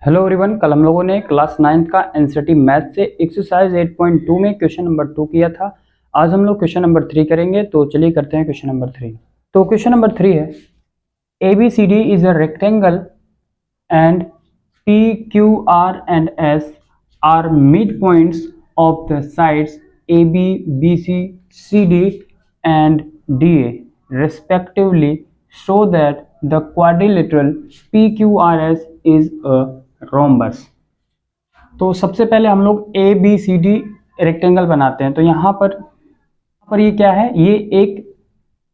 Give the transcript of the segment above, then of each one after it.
Hello everyone, कल हम लोगों ने क्लास 9th का एनसीईआरटी मैथ से एक्सरसाइज 8.2 में क्वेश्चन नंबर 2 किया था। आज हम लोग क्वेश्चन नंबर 3 करेंगे। तो चलिए करते हैं क्वेश्चन नंबर 3। तो क्वेश्चन नंबर 3 है ABCD is a rectangle and PQR and S are midpoints of the sides AB, BC, CD and DA respectively show that the quadrilateral PQRS is a rhombus. तो सबसे पहले हम लोग A B C D rectangle बनाते हैं। तो यहाँ पर ये क्या है, ये एक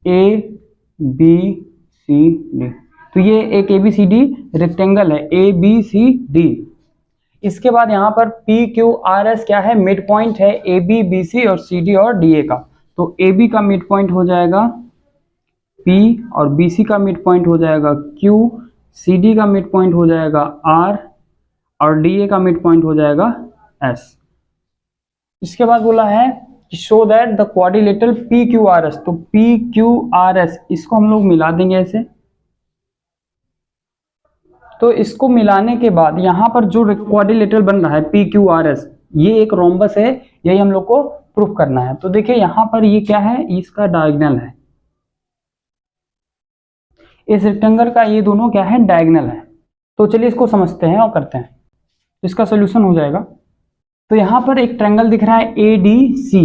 ए बी सी डी, तो ये एक A B C D rectangle है, ए बी सी डी। इसके बाद यहाँ पर पी क्यू आर एस क्या है, मिड पॉइंट है ए बी बी सी और सी डी और डी ए का। तो ए बी का मिड पॉइंट हो जाएगा पी और बी सी का मिड पॉइंट हो जाएगा क्यू, सी डी का मिड पॉइंट हो जाएगा आर और DA का मिड पॉइंट हो जाएगा S। इसके बाद बोला है कि show that the quadrilateral PQRS। तो PQRS इसको हम लोग मिला देंगे ऐसे। तो इसको मिलाने के बाद यहाँ पर जो क्वाड्रिलेटरल बन रहा है PQRS, ये एक रोम्बस है, यही हम लोग को प्रूफ करना है। तो देखिए यहाँ पर ये क्या है, इसका डायगोनल है, इस रेक्टेंगल का ये दोनों क्या है, डायगोनल है। तो चलिए इसको समझते हैं और करते हैं, इसका सोल्यूशन हो जाएगा। तो यहाँ पर एक ट्रायंगल दिख रहा है ADC,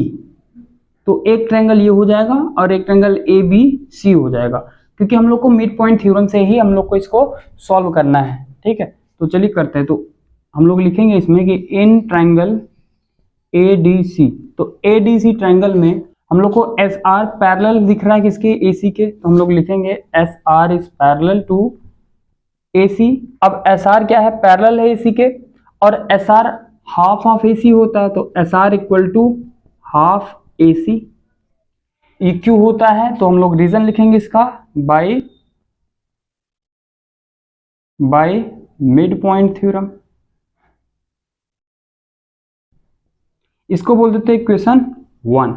तो एक ट्रायंगल ये हो जाएगा और एक ट्रायंगल ABC हो जाएगा, क्योंकि हम लोग को मिड पॉइंट थ्योरम से ही हम लोग को इसको सॉल्व करना है। ठीक है, तो चलिए करते हैं। तो हम लोग लिखेंगे इसमें कि इन ट्रायंगल ADC, तो ADC ट्रायंगल में हम लोग को SR पैरेलल दिख रहा है किसके, AC के। तो हम लोग लिखेंगे SR is parallel to AC। अब SR क्या है, पैरेलल है AC के, और SR हाफ ऑफ AC होता है, तो SR equal to half AC। EQ होता है, तो हम लोग रीजन लिखेंगे इसका बाय मिड पॉइंट थ्योरम। इसको बोल देते हैं इक्वेशन 1।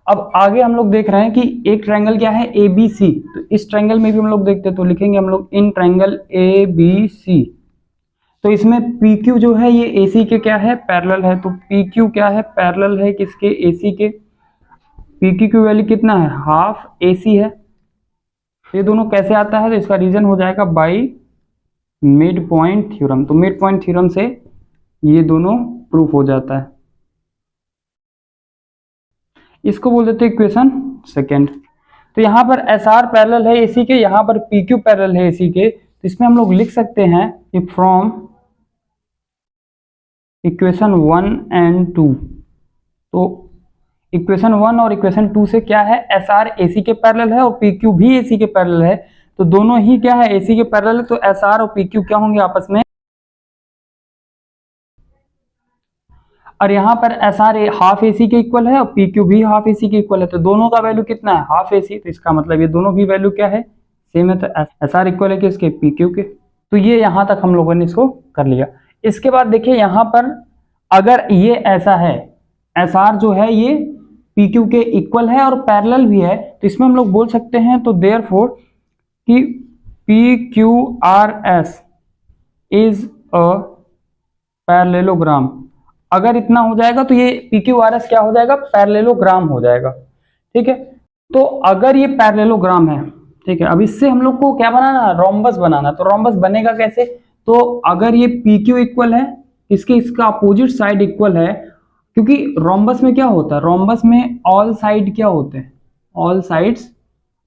अब आगे हम लोग देख रहे हैं कि एक ट्रायंगल क्या है ABC, तो इस ट्रायंगल में भी हम लोग देखते हैं। तो लिखेंगे हम लोग इन ट्रायंगल ABC। तो इसमें PQ जो है ये AC के क्या है, पैरेलल है। तो PQ क्या है, पैरेलल है किसके, AC के। PQ की वैल्यू कितना है, हाफ AC है। ये दोनों कैसे आता है, तो इसका रीजन हो जाएगा बाय मिड पॉइंट थ्योरम। तो मिड पॉइंट थ्योरम से ये दोनों प्रूफ हो जाता है। इसको बोल देते हैं इक्वेशन 2। तो यहाँ पर SR पैरेलल है AC के, यहाँ पर PQ पैरेलल है AC के। तो इसमें हम लोग लिख सकते हैं कि फ्रॉम इक्वेशन 1 एंड 2। तो इक्वेशन 1 और इक्वेशन 2 से क्या है, SR AC के पैरेलल है और PQ भी AC के पैरेलल है। तो दोनों ही क्या है, AC के पैरेलल है। तो SR और PQ क्या होंगे आपस में, और यहाँ पर SR हाफ AC के इक्वल है और PQ भी हाफ AC के इक्वल है। तो दोनों का वैल्यू कितना है, हाफ AC। तो इसका मतलब ये दोनों भी वैल्यू क्या है, सेम है। तो SR इक्वल है किसके, PQ के। तो ये यहाँ तक हम लोगों ने इसको कर लिया। इसके बाद देखिए यहाँ पर अगर ये ऐसा है, SR जो है ये PQ के इक्वल है और पैरेलल भी है, तो इसमें हम लोग बोल सकते हैं तो देयरफॉर कि PQRS इज अ पैरेललोग्राम। अगर इतना हो जाएगा तो ये PQRS क्या हो जाएगा, पैरेललोग्राम हो जाएगा। ठीक है, तो अगर ये पैरेललोग्राम है, ठीक है, अब इससे हम लोग को क्या बनाना, रोम्बस बनाना। तो रोम्बस बनेगा कैसे, तो अगर ये PQ इक्वल है इसके, इसका अपोजिट साइड इक्वल है, क्योंकि रोम्बस में क्या होता है, रोम्बस में ऑल साइड क्या होते हैं, ऑल साइड्स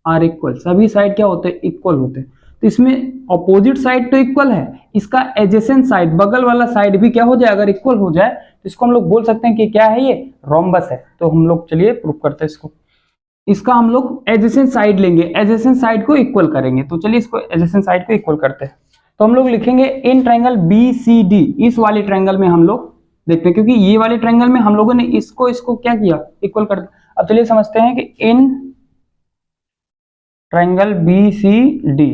आर इक्वल, सभी साइड क्या होते हैं, इक्वल होते हैं। तो इसमें अपोजिट साइड तो इक्वल है, इसका एडजेसेंट साइड, बगल वाला साइड भी क्या हो जाए, अगर इक्वल हो जाए तो इसको हम लोग बोल सकते हैं कि क्या है, ये रोम्बस है। तो हम लोग चलिए प्रूफ करते हैं इसको। इसका हम लोग एडजेसेंट साइड लेंगे, एडजेसेंट साइड को इक्वल करेंगे। तो चलिए इसको एडजेसेंट साइड को इक्वल करते हैं। तो हम लोग लिखेंगे इन ट्रायंगल BCD, इस वाले ट्रायंगल में हम लोग देखते हैं, क्योंकि ये वाले ट्रायंगल में हम लोगों ने इसको क्या किया, इक्वल कर दिया। अब चलिए समझते हैं कि इन ट्रायंगल BCD,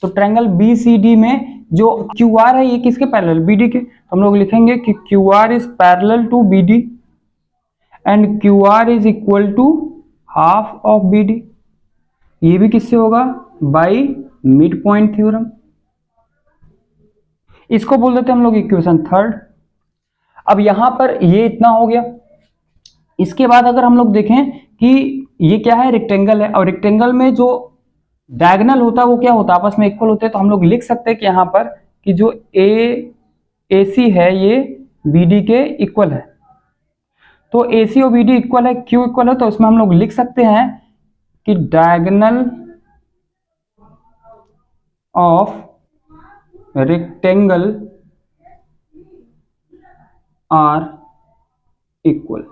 तो ट्रायंगल BCD में जो QR है ये किसके पैरेलल, BD के। तो हम लोग लिखेंगे कि QR is parallel to BD and QR is equal to half of BD। ये भी किससे होगा, बाय मिड पॉइंट थ्योरम। इसको बोल देते हैं हम लोग इक्वेशन थर्ड। अब यहां पर ये इतना हो गया। इसके बाद अगर हम लोग देखें कि ये क्या है, रेक्टेंगल है, और रेक्टेंगल में जो डायगोनल होता है वो क्या होता है, आपस में इक्वल होते हैं। तो हम लोग लिख सकते हैं कि यहां पर कि जो ए सी है ये बी डी के इक्वल है। तो ए सी और बी डी इक्वल है, क्यों इक्वल है, तो इसमें हम लोग लिख सकते हैं कि diagonal of rectangle are equal.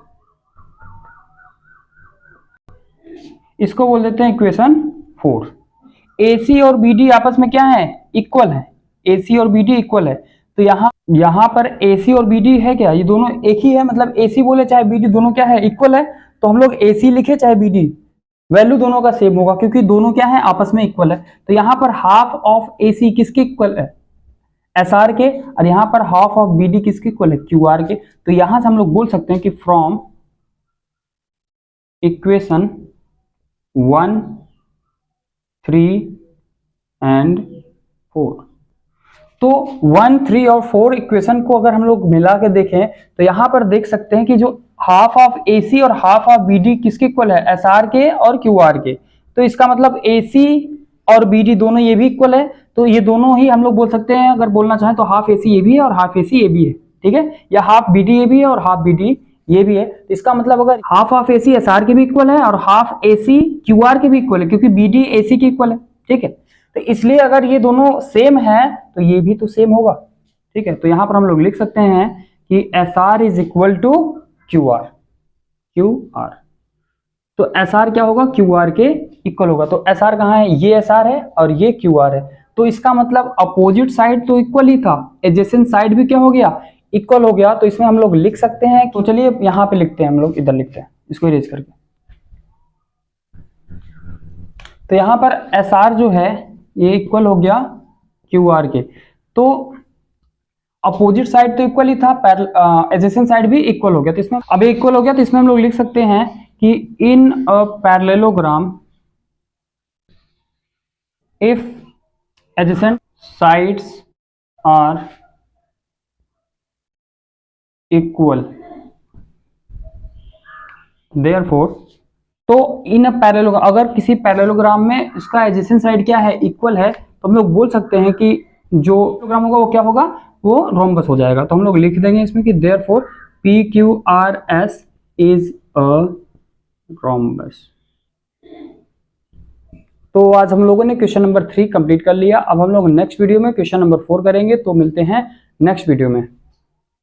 इसको बोल देते हैं इक्वेशन 4। AC और BD आपस में क्या है, इक्वल है। AC और BD इक्वल है। तो यहां पर AC और BD है क्या, ये दोनों एक ही है, मतलब AC बोले चाहे BD दोनों क्या है, इक्वल है। तो हम लोग AC लिखे चाहे BD, वैल्यू दोनों का सेम होगा क्योंकि दोनों क्या है, आपस में इक्वल है। तो यहां पर हाफ ऑफ AC किसके इक्वल है, SR के, और यहां पर हाफ ऑफ BD किसके इक्वल है, QR के। तो यहां से हम लोग बोल सकते हैं कि फ्रॉम इक्वेशन 1, 3 एंड 4। तो 1, 3 और 4 इक्वेशन को अगर हम लोग मिला के देखें तो यहां पर देख सकते हैं कि जो हाफ ऑफ AC और हाफ ऑफ BD किसके इक्वल है, SR के और QR के। तो इसका मतलब AC और BD दोनों ये भी इक्वल है। तो ये दोनों ही हम लोग बोल सकते हैं, अगर बोलना चाहें तो हाफ AC ये भी है और हाफ AC ये भी है, ठीक है, या हाफ BD ये भी है और हाफ BD ये भी है। तो इसका मतलब अगर हाफ ऑफ AC SR के भी इक्वल है और हाफ AC QR के भी इक्वल है, क्योंकि BD AC के इक्वल है, ठीक है। तो इसलिए अगर ये दोनों सेम है तो ये भी तो सेम होगा, ठीक है। तो यहां पर हम लोग लिख सकते हैं कि SR is equal to QR। तो SR क्या होगा, QR के इक्वल होगा। तो SR कहाँ है, ये SR है और ये QR है। तो इसका मतलब अपोजिट साइड तो इक्वल ही था, एडजेसेंट साइड भी क्या हो गया, इक्वल हो गया। तो इसमें हम लोग लिख सकते हैं, तो चलिए यहां पे लिखते हैं, हम लोग इधर लिखते हैं, इसको इरेज करके। तो यहां पर SR जो है ये इक्वल हो गया QR के। तो अपोजिट साइड तो इक्वल ही था, एडजेसेंट साइड भी इक्वल हो गया। तो इसमें अब इक्वल हो गया, तो इसमें हम लोग लिख सकते हैं कि in a parallelogram if adjacent sides are equal therefore, तो इन पैरेललोग्राम, अगर किसी पैरेललोग्राम में इसका एडजेसेंट साइड क्या है, इक्वल है, तो हम लोग बोल सकते हैं कि जो पैरेललोग्राम होगा वो क्या होगा, वो रोम्बस हो जाएगा। तो हम लोग लिख देंगे इसमें कि therefore PQRS is a rhombus. तो आज हम लोगों ने क्वेश्चन नंबर 3 कंप्लीट कर लिया। अब हम लोग नेक्स्ट वीडियो में क्वेश्चन नंबर 4 करेंगे। तो मिलते हैं नेक्स्ट वीडियो में।